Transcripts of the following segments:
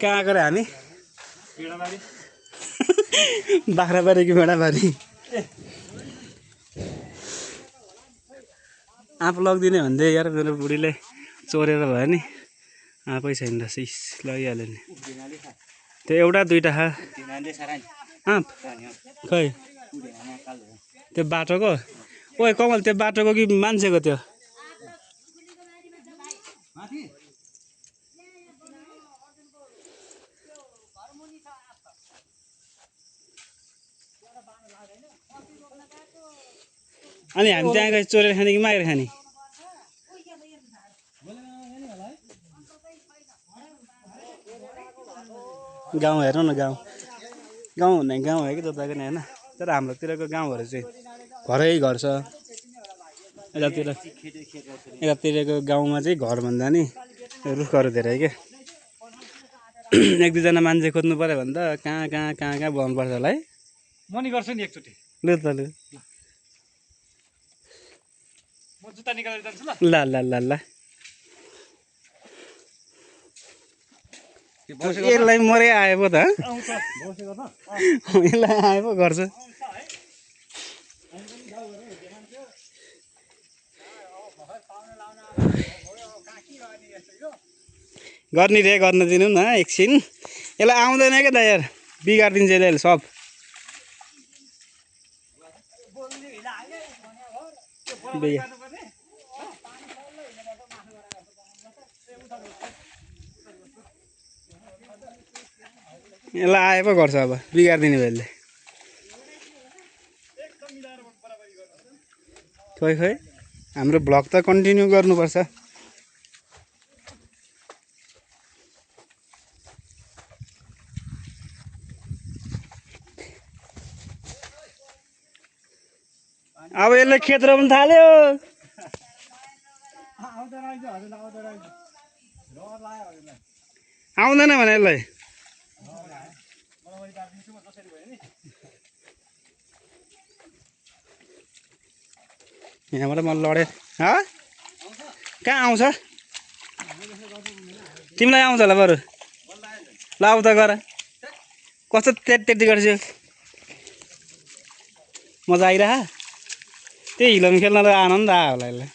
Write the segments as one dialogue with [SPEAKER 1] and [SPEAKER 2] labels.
[SPEAKER 1] कहाँ गरे हामी बाख्राबारी कि भेडाबारी आँप लगिदिने भन्दै यार मेरो बुढीले चोरेर भयो नि आँपै छैन रहेछ लगिहाल्यो नि त्यो एउटा दुईटा खा आँप खै त्यो बाटोको ओए कमल त्यो बाटोको कि मान्छेको त्यो अनि हामी त्यहाँ गएर चोरेर खाने कि मागेर खाने गाउँ हेर्नु न गाउँ गाउँ भन्दा गाउँ हो कि तपाईँको नि होइन तर हाम्रोतिरको गाउँहरू चाहिँ घरै घर छ यतातिरको गाउँमा चाहिँ घर भन्दा नि रुखहरू धेरै के एक दुईजना मान्छे खोज्नु पऱ्यो भने त कहाँ कहाँ कहाँ कहाँ बोलाउनु पर्छ होला है
[SPEAKER 2] म नि गर्छु नि एकचोटि
[SPEAKER 1] लु त लु
[SPEAKER 2] म जुत्ता निकालेर जान्छु ल
[SPEAKER 1] ल ल ल ल यसलाई मरे आयो पो त यसलाई आयो पो गर्छ गर्ने रे गर्न दिनु न एकछिन यसलाई आउँदैन क्या त यार बिगारिदिन्छ यसले सब यसलाई आए पो गर्छ अब बिगारिदिने भयो यसले खोइ खोइ हाम्रो भ्लग त कन्टिन्यू गर्नुपर्छ अब यसले खेत रोप्न थाल्यो आउँदैन भने यसलाई यहाँबाट म लडेँ कहाँ आउँछ तिमीलाई आउँछ होला बरु ल आउ त गर कस्तो त्यति गर्छु मजा आइरह त्यही हिलोमा खेल्न त आनन्द आयो होला यसलाई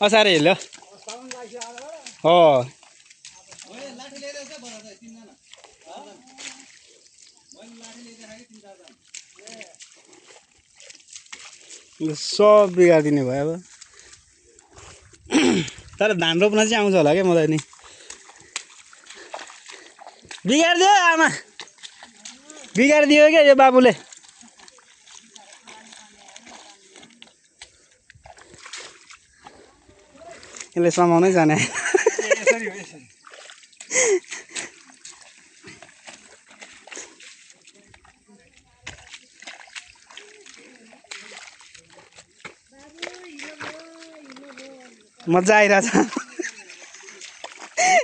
[SPEAKER 1] असारे हिलो हो सब बिगारिदिने भयो अब तर धान रोप्न चाहिँ आउँछ होला क्या मलाई नि बिगारिदियो आमा बिगारिदियो क्या यो बाबुले यसले समाउनै जाने मजा आइरहेछ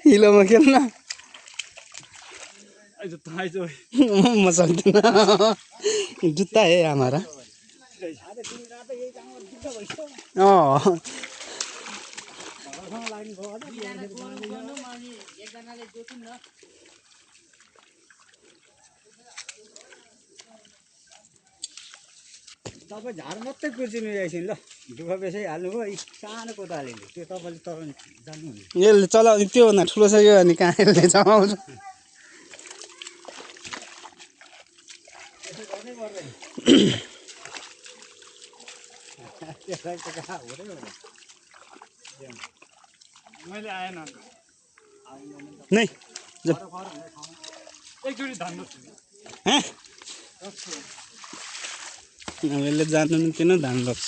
[SPEAKER 1] हिलोमा खेल्न म सक्दिनँ जुत्ता है हमारा
[SPEAKER 3] तपाईँ झार मात्रै कुर्चिनु एकछिन ल दुःख बेसै हाल्नुभयो सानो कोदाले त्यो तपाईँले चलाउनु जान्नुहुन्न
[SPEAKER 1] यसले चलाउने त्योभन्दा ठुलो छ यो अनि कहाँ यसले चलाउँछ
[SPEAKER 2] मैले आएन
[SPEAKER 1] नै
[SPEAKER 2] एकचोटि धान रोप्छु
[SPEAKER 1] यसले जान्नु मिल्थेन धान रोप्छ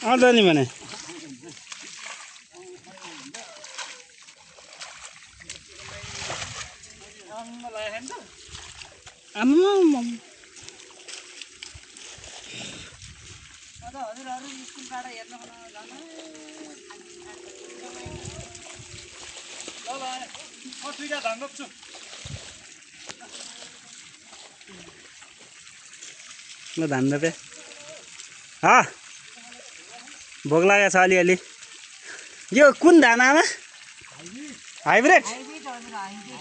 [SPEAKER 1] आउँछ नि भने आम्मा
[SPEAKER 2] धान रोप्छु
[SPEAKER 1] ल धान रोपे भोक लागेको छ अलिअलि यो कुन धान आमा हाइब्रिड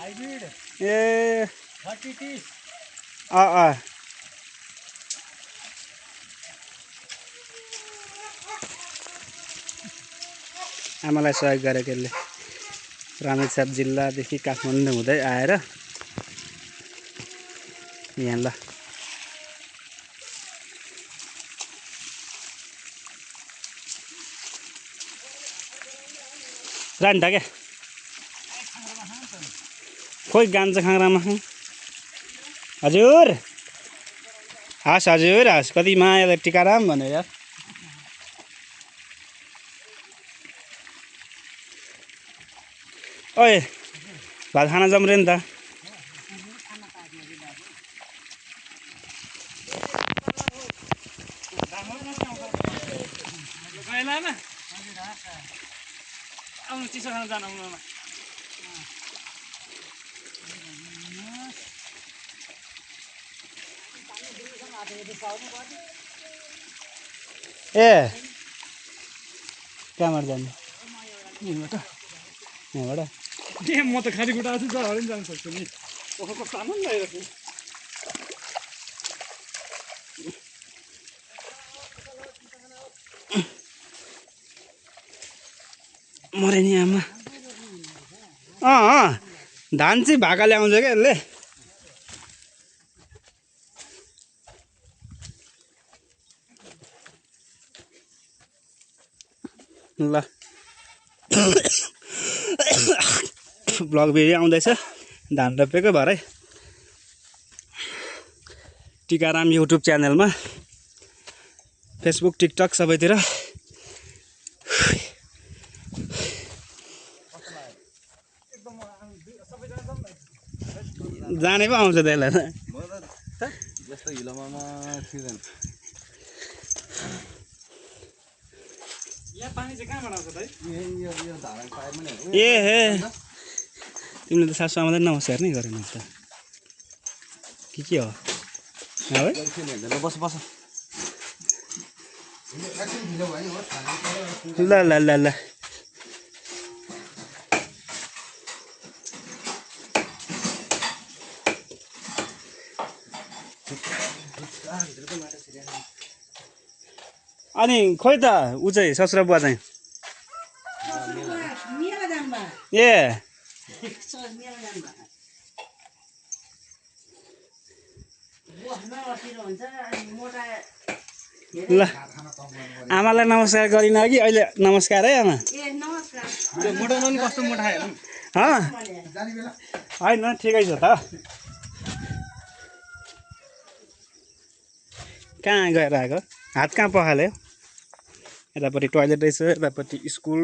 [SPEAKER 3] हाइब्रिड
[SPEAKER 1] ए
[SPEAKER 3] 30
[SPEAKER 1] अँ आमालाई सहयोग गरेको यसले रामेछाप जिल्लादेखि काठमाडौँ हुँदै आएर यहाँ ल रान्टा क्या खोइ गान्छ खाँग्रामा खाउँ हजुर हस् हजुर हस् कति मायाले टिकाराम भन्यो यार ओए भात खाना जम्रे नि त
[SPEAKER 2] गएलामा आउनु चिसो खान जानु आउनुमा
[SPEAKER 1] ए कहाँबाट जाने यहाँबाट
[SPEAKER 2] ए म त खाली खुट्टा आछु जराहरू पनि जानु सक्छु नि ओहो कस्तो आनन्द आइरहेको
[SPEAKER 1] मरे नि आमा धान चाहिँ भाकाले आउँछ क्या यसले ल ब्लग भिडियो आउँदैछ धान रोपेको भरै टिकाराम युट्युब च्यानलमा फेसबुक टिकटक सबैतिर जाने पो आउँछ त्यसलाई
[SPEAKER 3] जस्तो हिलोमा थिएन
[SPEAKER 2] यहाँ पानी चाहिँ कहाँबाट आउँछ त है
[SPEAKER 3] यो धारा पाए पनि
[SPEAKER 1] ए हे तिमीले त सासु आमालाई नमस्कार नै गरेन त के हो है
[SPEAKER 3] बस बस
[SPEAKER 1] ल ल ल ल अनि खोइ त ऊ चाहिँ ससुरा बुवा चाहिँ ए ल आमालाई नमस्कार गरिन कि अहिले नमस्कार है आमा
[SPEAKER 2] मोटाउनु नि कस्तो मोटा हेर्नु
[SPEAKER 1] होइन ठिकै छ त कहाँ गएर आएको हात कहाँ पखाल्यो यतापट्टि टोइलेट रहेछ यतापट्टि स्कुल